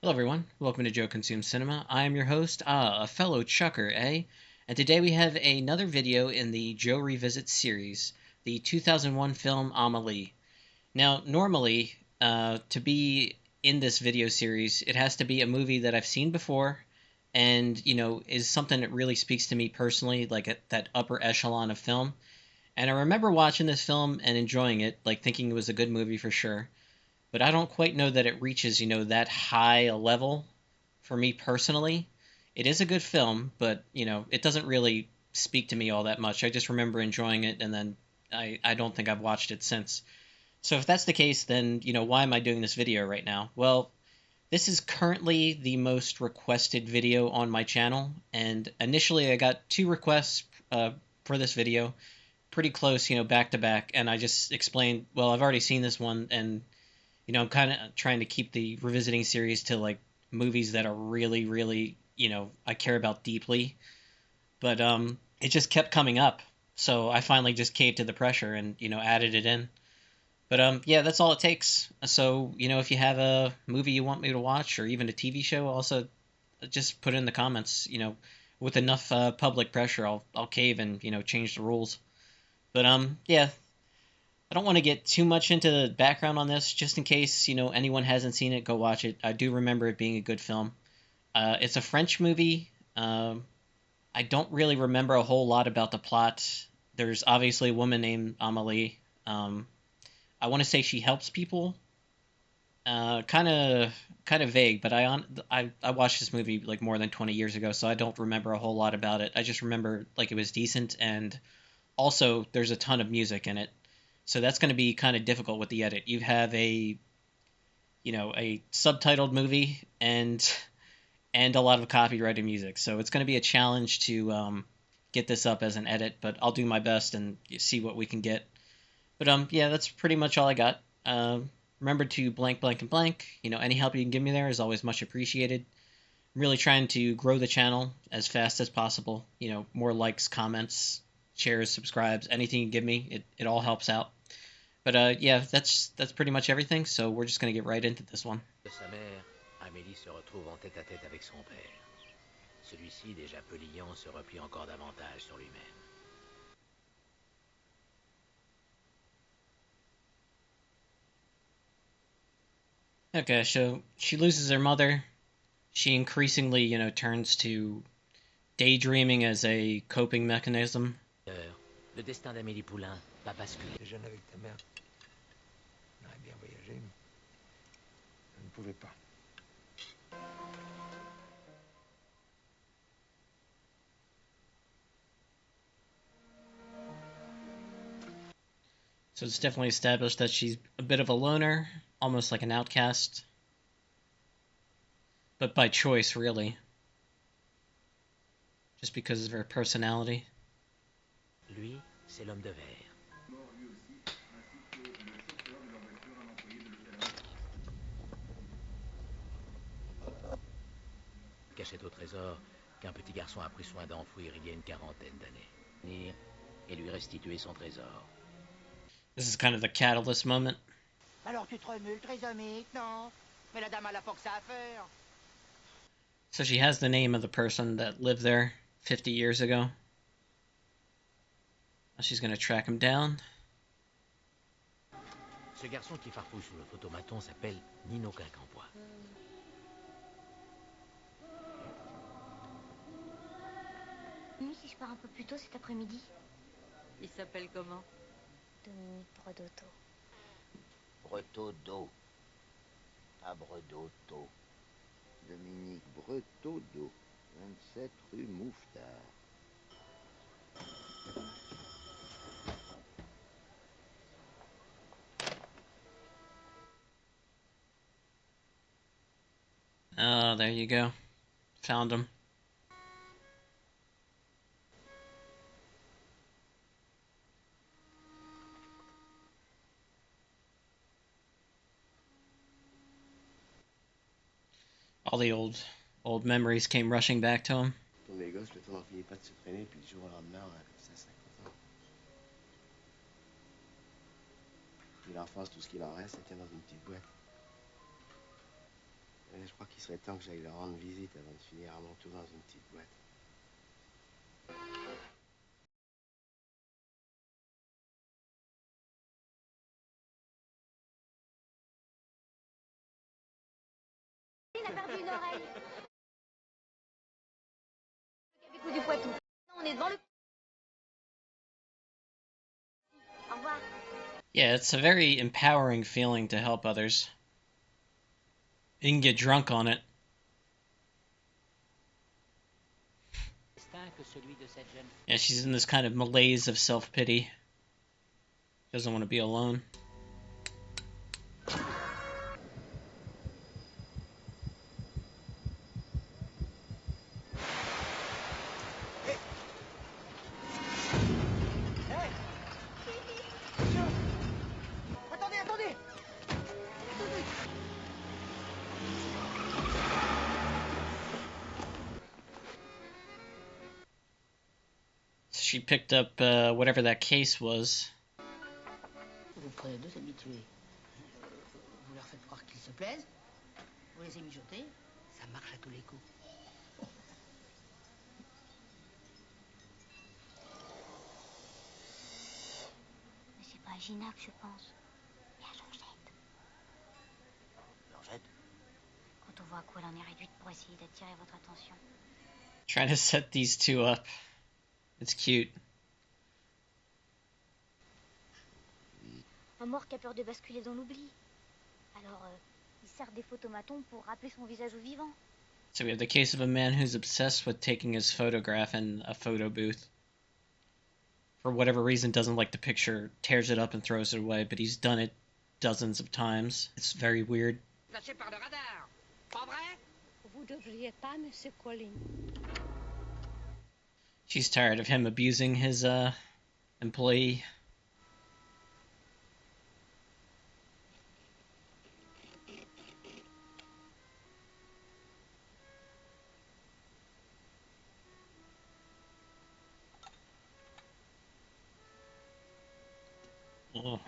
Hello, everyone. Welcome to Joe Consumes Cinema. I am your host, a fellow Chucker, eh? And today we have another video in the Joe Revisit series, the 2001 film Amélie. Now, normally, to be in this video series, it has to be a movie that I've seen before and, is something that really speaks to me personally, like that upper echelon of film. And I remember watching this film and enjoying it, like thinking it was a good movie for sure, but I don't quite know that it reaches, that high a level for me personally. It is a good film, but, it doesn't really speak to me all that much. I just remember enjoying it, and then I don't think I've watched it since. So if that's the case, then, why am I doing this video right now? Well, this is currently the most requested video on my channel, and initially I got two requests for this video, pretty close, back to back, and I just explained, well, I've already seen this one, and I'm kind of trying to keep the revisiting series to like movies that are really, really, I care about deeply. But it just kept coming up, so I finally just caved to the pressure and added it in. But yeah, that's all it takes. So if you have a movie you want me to watch, or even a TV show, also just put it in the comments. With enough public pressure, I'll cave and change the rules. But yeah, I don't want to get too much into the background on this, just in case, anyone hasn't seen it, go watch it. I do remember it being a good film. It's a French movie. I don't really remember a whole lot about the plot. There's obviously a woman named Amélie. I want to say she helps people. Kind of vague, but I watched this movie like more than 20 years ago, so I don't remember a whole lot about it. I just remember like it was decent, and also there's a ton of music in it. So that's going to be kind of difficult with the edit. You have a subtitled movie and a lot of copyrighted music. So it's going to be a challenge to get this up as an edit, but I'll do my best and see what we can get. But yeah, that's pretty much all I got. Remember to blank, blank, and blank. Any help you can give me there is always much appreciated. I'm really trying to grow the channel as fast as possible. More likes, comments, shares, subscribes, anything you give me, it all helps out. But yeah, that's pretty much everything. So we're just gonna get right into this one. Sa mère, Amélie se retrouve en tête-à-tête avec son père. Celui-ci, déjà peu liant, se replie encore davantage sur lui-même. Okay, so she loses her mother. She increasingly, turns to daydreaming as a coping mechanism. Le destin d'Amélie Poulain va basculer. Déjeuner avec ta mère. On aurait bien voyagé, mais je ne pouvais pas. So it's definitely established that she's a bit of a loner, almost like an outcast. But by choice, really. Just because of her personality. Lui, c'est l'homme de verre. Cachette au trésor qu'un petit garçon a pris soin d'enfouir il y a une quarantaine d'années. Et lui restituer son trésor. This is kind of the catalyst moment. Alors tu te remues, trisomique, non? Mais la dame a la pas que ça à faire. So she has the name of the person that lived there 50 years ago. Now she's gonna track him down. Ce garçon qui farfouille sous le photomaton s'appelle Nino Quincampoix. Nuit, si je pars un peu plus tôt cet après-midi. Il s'appelle comment? Dominique Bredotto. Bretodo. À Bredotto. Dominique Bretodo. 27 rue Mouffetard. Oh, there you go. Found him. All the old memories came rushing back to him. Pour les gosses, le temps n'en finit pas de se traîner, puis du jour au lendemain, on a comme ça 50 ans. Puis l'enfance, tout ce qu'il en reste, ça tient dans une petite boîte. Je crois qu'il serait temps que j'aille leur rendre visite avant de finir à mon tour dans une petite boîte. Il a perdu une oreille. Le Cabecou du Poitou. Non, on est devant le... Au revoir. Yeah, it's a very empowering feeling to help others. You can get drunk on it. Yeah, she's in this kind of malaise of self-pity. Doesn't want to be alone. Attendez, attendez. She picked up whatever that case was. Vous prenez deux habitués. Vous leur faites croire qu'ils se plaisent. Vous les mijoter. Ça marche à tous les coups. Mais c'est pas à Gina que je pense. Mais à Georgette. Georgette? Quand on voit à quoi elle en est réduite pour essayer d'attirer votre attention. Trying to set these two up. It's cute. Un mort qui a peur de basculer dans l'oubli. Alors, il sert des photomatons pour rappeler son visage au vivant. So we have the case of a man who's obsessed with taking his photograph in a photo booth. For whatever reason, doesn't like the picture, tears it up and throws it away, but he's done it dozens of times. It's very weird. Lâché par le radar. Pas vrai? Vous devriez pas, Monsieur Collin. She's tired of him abusing his employee. Oh.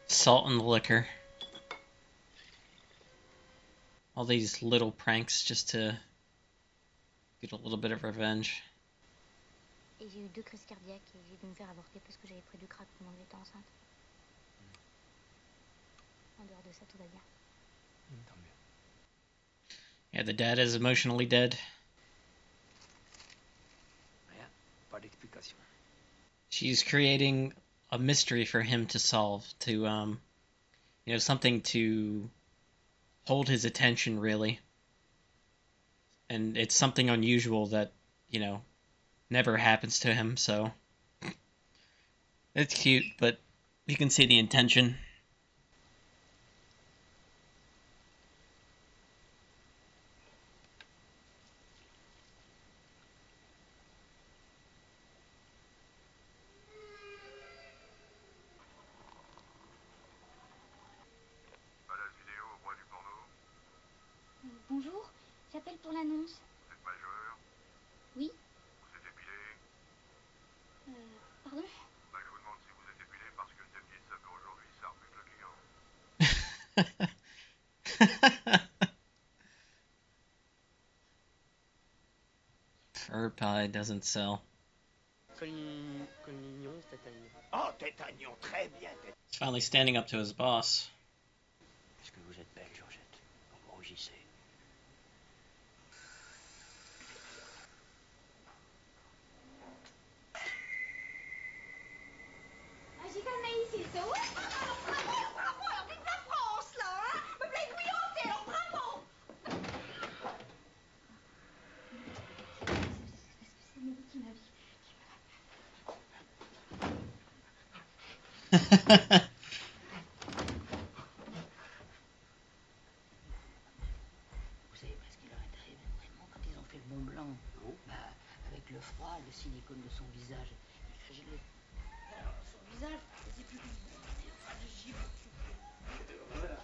Salt in the liquor. All these little pranks just to get a little bit of revenge. Et j'ai eu 2 crises cardiaques et j'ai dû me faire avorter parce que j'avais pris du crack pendant que j'étais enceinte. En dehors de ça, tout va bien. Tant mieux. Yeah, the dad is emotionally dead. Rien. Pas d'explication. She's creating a mystery for him to solve, to something to hold his attention, really. And it's something unusual that, never happens to him, so it's cute, but you can see the intention. Bonjour, j'appelle pour l'annonce. Vous êtes majeur? Oui. Vous êtes épilé? Pardon? Bah, je vous demande si vous êtes épilé parce que le dentiste, ça fait aujourd'hui, ça rebute le client. Fur pie doesn't sell. Collignon, Tétagnon. Oh, Tétagnon, très bien, Tétagnon. He's finally standing up to his boss. Est-ce que vous êtes belle, Georgette? Vous rougissez. J'ai Anaïs, c'est ça? Bravo, alors vive la France, là, hein? Me plaît couillanté, alors bravo! C'est Amélie qui m'a vie. Vous savez presque qu'il leur est arrivé vraiment quand ils ont fait le Mont Blanc. Non. Bah, avec le froid, le silicone de son visage. Il fait geler. Alors, son visage, c'est plus que enfin, le givre. Voilà.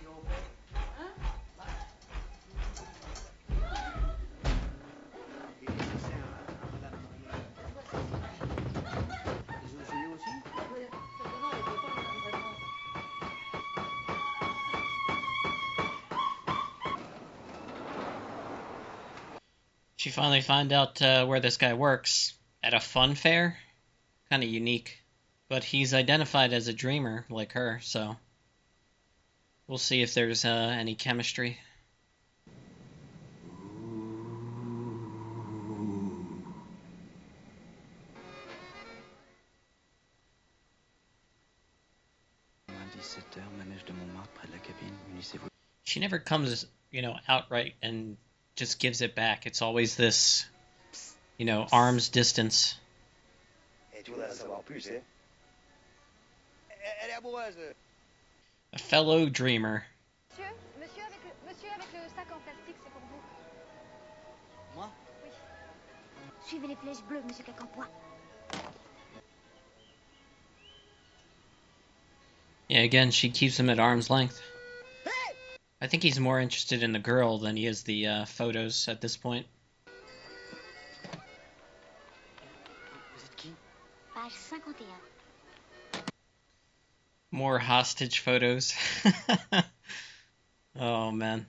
Ils ont fait. Hein? Et qu'est-ce que c'est un madame Marielle? Les ouvriers aussi? Ouais, non, elle peut pas, vraiment. She finally find out where this guy works at a fun fair. Kind of unique. But he's identified as a dreamer like her, so we'll see if there's any chemistry. She never comes, outright and just gives it back. It's always this, arm's distance. Et tu voudrais en savoir plus, eh? Elle est amoureuse. A fellow dreamer. Monsieur avec le sac en plastique, c'est pour vous. Moi? Oui. Suivez les flèches bleues, monsieur Cacampois. Yeah, again, she keeps him at arm's length. I think he's more interested in the girl than he is the photos at this point. Vous êtes qui? Page 51. More hostage photos. Oh man,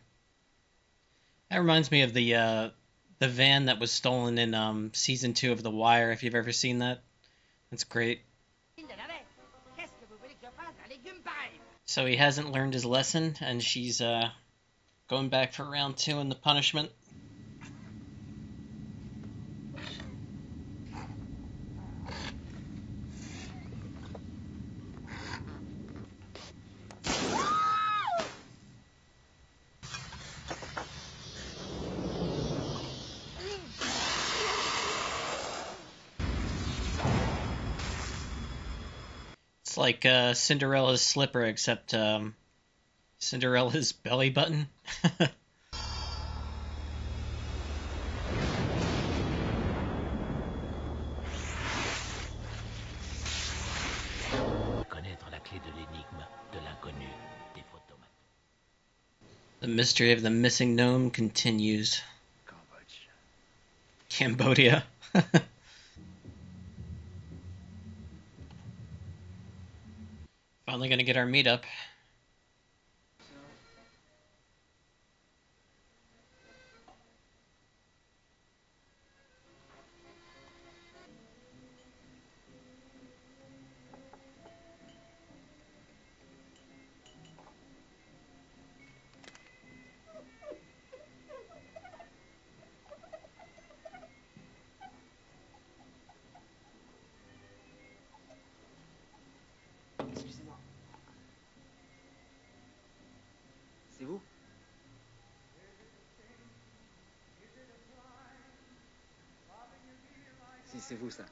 that reminds me of the van that was stolen in season 2 of The Wire. If you've ever seen that, that's great. So he hasn't learned his lesson, and she's going back for round 2 in the punishment. It's like Cinderella's slipper, except Cinderella's belly button. Connaître la clé de l'énigme de l'inconnu des photomates. The mystery of the missing gnome continues. Cambodia. Finally gonna get our meetup. Excusez-moi. C'est vous? Si, c'est vous, ça.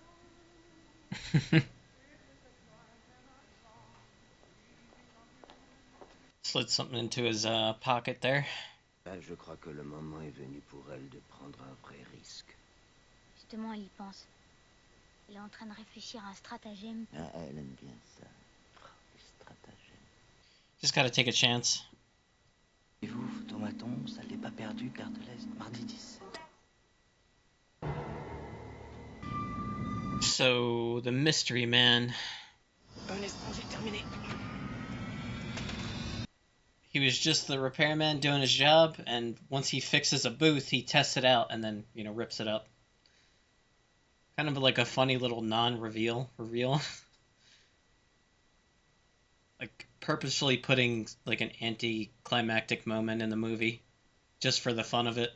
Slid something into his pocket there. Je crois que le moment est venu pour elle de prendre un vrai risque. Justement, elle y pense. Elle est en train de réfléchir à un stratagème. Ah, elle aime bien ça. Les stratagèmes. Just gotta take a chance. Et vous, photomaton, salle des pas perdus, gare de l'Est, mardi 17. So, the mystery man. Un instant, j'ai terminé. He was just the repairman doing his job, and once he fixes a booth, he tests it out and then, rips it up. Kind of like a funny little non-reveal reveal. Like purposefully putting like an anti-climactic moment in the movie just for the fun of it.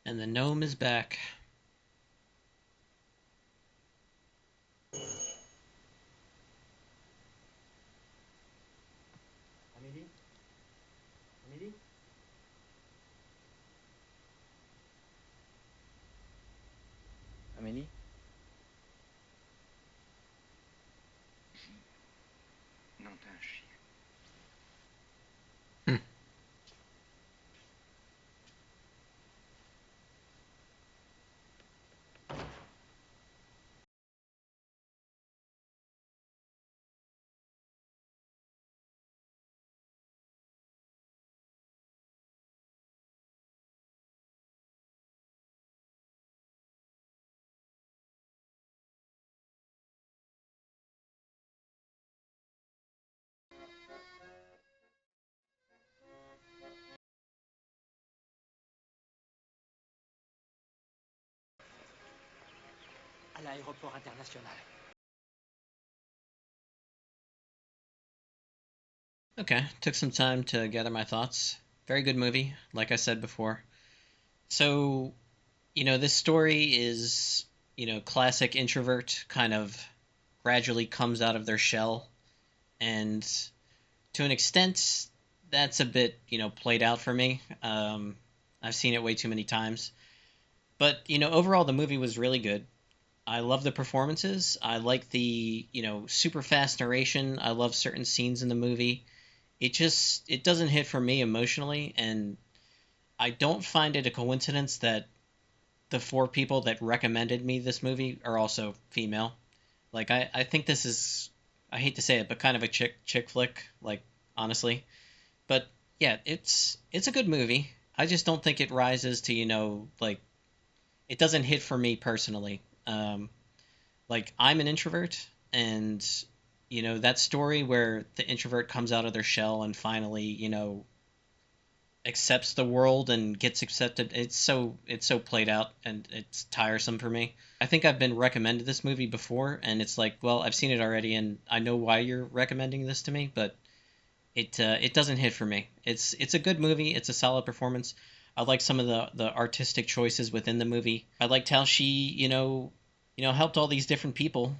And the gnome is back. Amélie? Amélie? Amélie? Non, t'es un chien. l'aéroport international. Okay, took some time to gather my thoughts. Very good movie, like I said before. So, this story is, classic introvert kind of gradually comes out of their shell. And to an extent, that's a bit, played out for me. I've seen it way too many times. But, overall, the movie was really good. I love the performances. I like the, super fast narration. I love certain scenes in the movie. It doesn't hit for me emotionally, and I don't find it a coincidence that the four people that recommended me this movie are also female. Like I think this is, I hate to say it, but kind of a chick flick, like, honestly. But yeah, it's a good movie. I just don't think it rises to, like, it doesn't hit for me personally. Like, I'm an introvert, and that story where the introvert comes out of their shell and finally, accepts the world and gets accepted. It's so played out, and it's tiresome for me. I think I've been recommended this movie before, and it's like, well, I've seen it already, and I know why you're recommending this to me, but it doesn't hit for me. It's a good movie. It's a solid performance. I like some of the artistic choices within the movie. I liked how she, helped all these different people,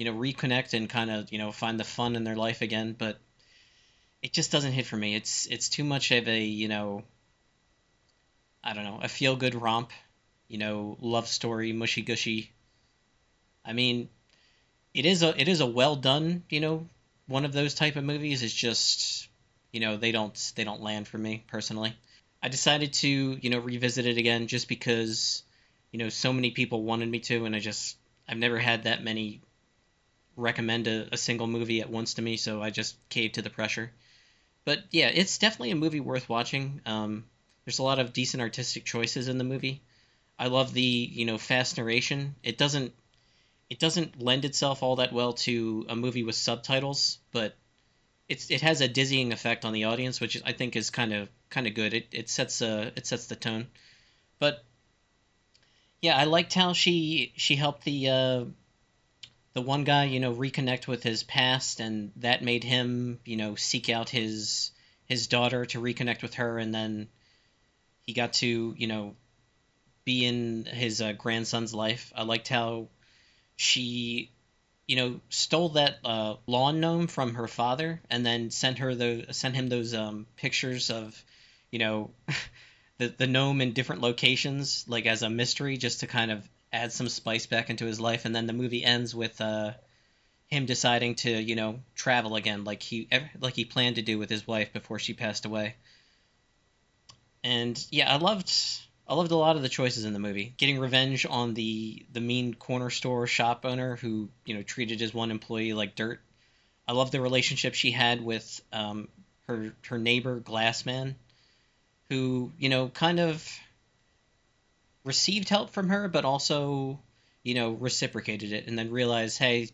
reconnect and kind of, find the fun in their life again. But it just doesn't hit for me. It's too much of a, I don't know, a feel good romp, love story, mushy gushy. I mean, it is a well done, one of those type of movies. It's just, they don't land for me personally. I decided to, revisit it again just because, so many people wanted me to, and I've never had that many recommend a single movie at once to me, so I just caved to the pressure. But yeah, it's definitely a movie worth watching. There's a lot of decent artistic choices in the movie. I love the, fast narration. It doesn't lend itself all that well to a movie with subtitles, but it has a dizzying effect on the audience, which I think is kind of good. It sets the tone. But yeah, I liked how she helped the one guy, reconnect with his past, and that made him, seek out his daughter to reconnect with her, and then he got to, be in his grandson's life. I liked how she, stole that lawn gnome from her father, and then sent him those pictures of, you know, the gnome in different locations, like as a mystery, just to kind of add some spice back into his life. And then the movie ends with him deciding to, travel again, like he planned to do with his wife before she passed away. And yeah, I loved a lot of the choices in the movie. Getting revenge on the mean corner store shop owner who, treated his one employee like dirt. I love the relationship she had with her neighbor Glassman, who, kind of received help from her, but also, reciprocated it, and then realized, hey,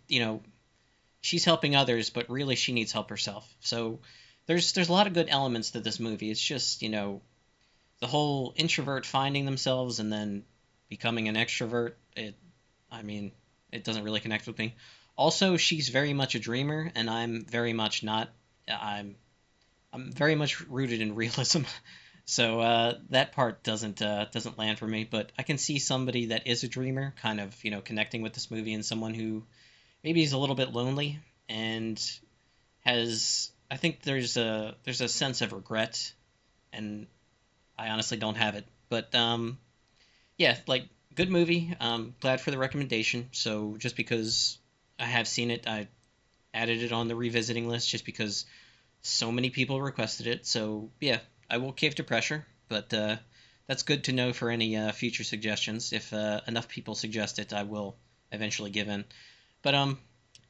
she's helping others, but really she needs help herself. So there's a lot of good elements to this movie. It's just, the whole introvert finding themselves and then becoming an extrovert. I mean, it doesn't really connect with me. Also, she's very much a dreamer, and I'm very much not. I'm very much rooted in realism. So that part doesn't land for me, but I can see somebody that is a dreamer kind of, connecting with this movie, and someone who maybe is a little bit lonely and has, I think there's a sense of regret, and I honestly don't have it. But yeah, like, good movie. Glad for the recommendation. So just because I have seen it, I added it on the revisiting list just because so many people requested it. So yeah, I will cave to pressure, but that's good to know for any future suggestions. If enough people suggest it, I will eventually give in. But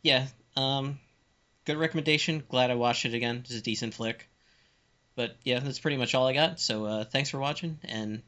yeah, good recommendation. Glad I watched it again. It's a decent flick. But yeah, that's pretty much all I got. So thanks for watching, and